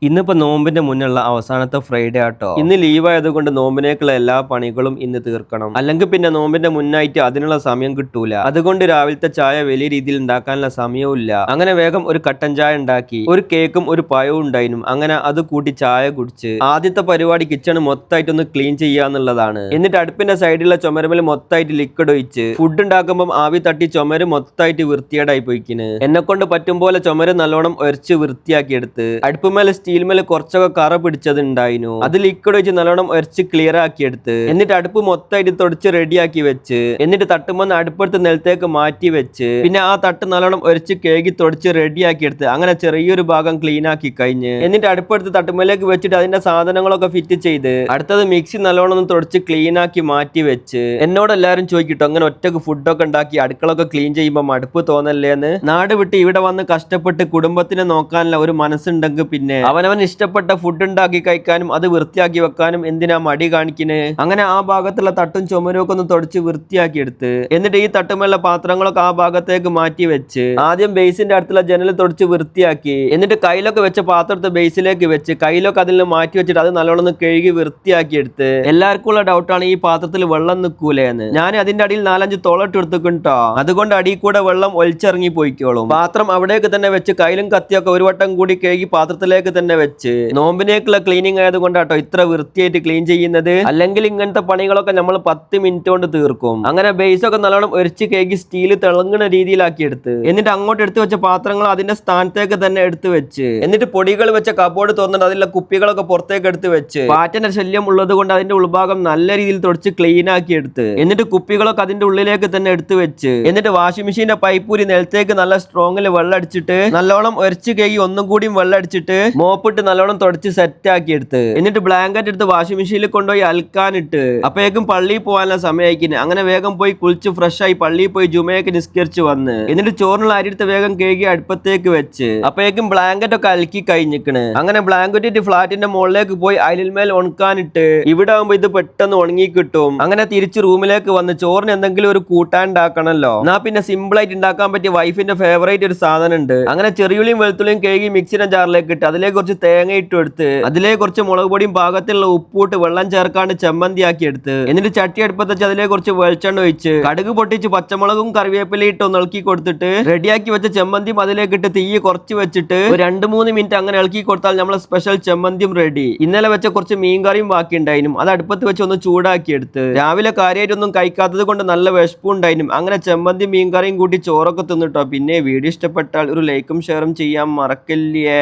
ഇന്നിപ്പോ നോമ്പിന്റെ മുന്നുള്ള അവസാനത്തെ ഫ്രൈഡേ ആട്ടോ. ഇന്ന് ലീവ് ആയതുകൊണ്ട് നോമ്പിനേക്കുള്ള എല്ലാ പണികളും ഇന്ന് തീർക്കണം. അല്ലെങ്കിൽ പിന്നെ നോമ്പിന്റെ മുന്നായിട്ട് അതിനുള്ള സമയം കിട്ടൂല. അതുകൊണ്ട് രാവിലത്തെ ചായ വലിയ രീതിയിൽ ഉണ്ടാക്കാനുള്ള സമയവും ഇല്ല. അങ്ങനെ വേഗം ഒരു കട്ടൻ ചായ ഉണ്ടാക്കി, ഒരു കേക്കും ഒരു പഴവും ഉണ്ടായിരുന്നു. അങ്ങനെ അത് കൂട്ടി ചായ കുടിച്ച് ആദ്യത്തെ പരിപാടി കിച്ചൺ മൊത്തമായിട്ടൊന്ന് ക്ലീൻ ചെയ്യാന്നുള്ളതാണ്. എന്നിട്ട് അടുപ്പിന്റെ സൈഡിലുള്ള ചുമരുമേൽ മൊത്തമായിട്ട് ലിക്വിഡ് ഒഴിച്ച് ഫുഡ് ഉണ്ടാക്കുമ്പോൾ ആവി തട്ടി ചുമര് മൊത്തമായിട്ട് വൃത്തിയേടായി പോയിക്കിന്. എന്നെ കൊണ്ട് പറ്റും പോലെ ചുമര് നല്ലോണം ഒരച്ച് വൃത്തിയാക്കി എടുത്ത് അടുപ്പുമേലെ സ്റ്റീൽ മേലെ കുറച്ചൊക്കെ കറ പിടിച്ചതുണ്ടായിരുന്നു. അത് ലിക്വിഡ് വെച്ച് നല്ലോണം ഒരച്ച് ക്ലിയർ ആക്കി എടുത്ത് എന്നിട്ട് അടുപ്പ് മൊത്തമായിട്ട് തുടച്ച് റെഡിയാക്കി വെച്ച് എന്നിട്ട് തട്ടുമെന്ന് അടുപ്പടുത്ത് നിലത്തേക്ക് മാറ്റി വെച്ച് പിന്നെ ആ തട്ട് നല്ലോണം ഒരച്ച് കേകി തുടച്ച് റെഡിയാക്കി എടുത്ത് അങ്ങനെ ചെറിയൊരു ഭാഗം ക്ലീൻ ആക്കി കഴിഞ്ഞ് എന്നിട്ട് അടുപ്പടുത്ത് തട്ടുമേലേക്ക് വെച്ചിട്ട് അതിന്റെ സാധനങ്ങളൊക്കെ ഫിറ്റ് ചെയ്ത് അടുത്തത് മിക്സി നല്ലോണം ഒന്ന് തുടച്ച് ക്ലീൻ ആക്കി മാറ്റി വെച്ച് എന്നോട് എല്ലാവരും ചോദിക്കട്ടോ അങ്ങനെ ഒറ്റക്ക് ഫുഡൊക്കെ ഉണ്ടാക്കി അടുക്കളൊക്കെ ക്ലീൻ ചെയ്യുമ്പോൾ മടുപ്പ് തോന്നല്ലേന്ന്. നാട് വിട്ട് ഇവിടെ വന്ന് കഷ്ടപ്പെട്ട് കുടുംബത്തിനെ നോക്കാനുള്ള ഒരു മനസ്സുണ്ടെങ്കിൽ പിന്നെ അവനവൻ ഇഷ്ടപ്പെട്ട ഫുഡ് ഉണ്ടാക്കി കഴിക്കാനും അത് വൃത്തിയാക്കി വെക്കാനും എന്തിനാ മടി കാണിക്കുന്നത്. അങ്ങനെ ആ ഭാഗത്തുള്ള തട്ടും ചുമരും ഒക്കെ ഒന്ന് തുടച്ച് വൃത്തിയാക്കി എടുത്ത് എന്നിട്ട് ഈ തട്ടുമുള്ള പാത്രങ്ങളൊക്കെ ആ ഭാഗത്തേക്ക് മാറ്റി വെച്ച് ആദ്യം ബേസിന്റെ അടുത്തുള്ള ജനൽ തുടച്ച് വൃത്തിയാക്കി എന്നിട്ട് കയ്യിലൊക്കെ വെച്ച പാത്രത്തെ ബേസിലേക്ക് വെച്ച് കയ്യിലൊക്കെ അതിൽ നിന്ന് മാറ്റി വെച്ചിട്ട് അത് നല്ലോണം കഴുകി വൃത്തിയാക്കി എടുത്ത് എല്ലാവർക്കും ഉള്ള ഡൗട്ടാണ് ഈ പാത്രത്തിൽ വെള്ളം നിൽക്കൂലെന്ന്. ഞാൻ അതിന്റെ അടിയിൽ 4-5 തോളട്ട് എടുത്തുട്ടോ. അതുകൊണ്ട് അടിയിൽ കൂടെ വെള്ളം ഒലിച്ചിറങ്ങി പോയിക്കോളും. പാത്രം അവിടേക്ക് തന്നെ വെച്ച് കയ്യിലും കത്തിയൊക്കെ ഒരു വട്ടം കൂടി കഴുകി പാത്രത്തിലേക്ക് തന്നെ വെച്ച് നോമ്പിനേക്കുള്ള ക്ലീനിങ് ആയതുകൊണ്ടാട്ടോ ഇത്ര വൃത്തിയായിട്ട് ക്ലീൻ ചെയ്യുന്നത്. അല്ലെങ്കിൽ ഇങ്ങനത്തെ പണികളൊക്കെ നമ്മൾ 10 മിനിറ്റ് കൊണ്ട് തീർക്കും. അങ്ങനെ ബേസ് ഒക്കെ നല്ലോണം ഒരച്ച് കേക്ക് സ്റ്റീൽ തിളങ്ങുന്ന രീതിയിലാക്കി എടുത്ത് എന്നിട്ട് അങ്ങോട്ട് എടുത്തു വെച്ച പാത്രങ്ങൾ അതിന്റെ സ്ഥാനത്തേക്ക് തന്നെ എടുത്തു വെച്ച് എന്നിട്ട് പൊടികൾ വെച്ച കബോർഡ് തുറന്നിട്ട് അതിലെ കുപ്പികളൊക്കെ പുറത്തേക്ക് എടുത്ത് വെച്ച് പാറ്റന്റെ ശല്യം ഉള്ളത് കൊണ്ട് അതിന്റെ ഉൾഭാഗം നല്ല രീതിയിൽ തുടച്ച് ക്ലീൻ ആക്കി എടുത്ത് എന്നിട്ട് കുപ്പികളൊക്കെ അതിന്റെ ഉള്ളിലേക്ക് തന്നെ എടുത്തു വെച്ച് എന്നിട്ട് വാഷിംഗ് മെഷീന്റെ പൈപ്പൂരി നിലത്തേക്ക് നല്ല സ്ട്രോങ്ങിൽ വെള്ളം അടിച്ചിട്ട് നല്ലോണം ഒരച്ച് കേക്ക് ഒന്നും കൂടിയും വെള്ളം അടിച്ചിട്ട് മോപ്പിട്ട് നല്ലോണം തുടച്ച് സെറ്റ് ആക്കി എടുത്ത് എന്നിട്ട് ബ്ലാങ്കറ്റ് എടുത്ത് വാഷിംഗ് മെഷീനിൽ കൊണ്ടുപോയി അൽക്കാനിട്ട് അപ്പോഴേക്കും പള്ളിയിൽ പോകാനുള്ള സമയമായിരിക്കുന്നു. അങ്ങനെ വേഗം പോയി കുളിച്ച് ഫ്രഷ് ആയി പള്ളിയിൽ പോയി ജുമയൊക്കെ നിസ്കരിച്ച് വന്ന് എന്നിട്ട് ചോറിനുള്ള അരിയെടുത്ത് വേഗം കഴുകി അടുപ്പത്തേക്ക് വെച്ച് അപ്പോഴേക്കും ബ്ലാങ്കറ്റ് ഒക്കെ അലക്കി കഴിഞ്ഞിക്കണ്. അങ്ങനെ ബ്ലാങ്കറ്റ് ഇട്ട് ഫ്ലാറ്റിന്റെ മുകളിലേക്ക് പോയി അയലിന്മേൽ ഉണക്കാനിട്ട് ഇവിടെ ആകുമ്പോ ഇത് പെട്ടെന്ന് ഉണങ്ങി കിട്ടും. അങ്ങനെ തിരിച്ച് റൂമിലേക്ക് വന്ന് ചോറിന് എന്തെങ്കിലും ഒരു കൂട്ടാൻ ഉണ്ടാക്കണല്ലോ. എന്നാ പിന്നെ സിമ്പിൾ ആയിട്ട് ഉണ്ടാക്കാൻ പറ്റിയ വൈഫിന്റെ ഫേവറേറ്റ് ഒരു സാധനം ഉണ്ട്. അങ്ങനെ ചെറിയുള്ളിയും വെളുത്തുള്ളിയും കഴുകി മിക്സിയുടെ ജാറിലേക്ക് ഇട്ട് അതിലേക്ക് കുറച്ച് തേങ്ങ ഇട്ട് എടുത്ത് അതിലേക്ക് കുറച്ച് മുളക് പൊടിയും പാകത്തിലുള്ള ഉപ്പൂട്ട് വെള്ളം ചേർക്കാണ്ട് ചമ്മന്തിയാക്കി എടുത്ത് എന്നിട്ട് ചട്ടി അടുപ്പത്ത് വെച്ച് അതിലേക്ക് കുറച്ച് വെളിച്ചെണ്ണ ഒഴിച്ച് കടുക് പൊട്ടിച്ച് പച്ചമുളകും കറിവേപ്പിലയും ഇട്ട് ഒന്ന് ഇളക്കി കൊടുത്തിട്ട് റെഡിയാക്കി വെച്ച ചെമ്മന്തിയും അതിലേക്ക് ഇട്ട് തീ കുറച്ച് വെച്ചിട്ട് ഒരു 2-3 മിനിറ്റ് അങ്ങനെ ഇളക്കി കൊടുത്താൽ നമ്മളെ സ്പെഷ്യൽ ചെമ്മന്തിയും റെഡി. ഇന്നലെ വെച്ച കുറച്ച് മീൻകറിയും ബാക്കി ഉണ്ടായിരുന്നു. അത് അടുപ്പത്ത് വെച്ച് ഒന്ന് ചൂടാക്കി എടുത്ത് രാവിലെ കാര്യമായിട്ടൊന്നും കഴിക്കാത്തത് കൊണ്ട് നല്ല വിശപ്പുണ്ടായിരുന്നു. അങ്ങനെ ചെമ്മന്തി മീൻകറിയും കൂട്ടി ചോറൊക്കെ തിന്നിട്ടോ. പിന്നെ വീഡിയോ ഇഷ്ടപ്പെട്ടാൽ ഒരു ലൈക്കും ഷെയറും ചെയ്യാൻ മറക്കല്ലേ.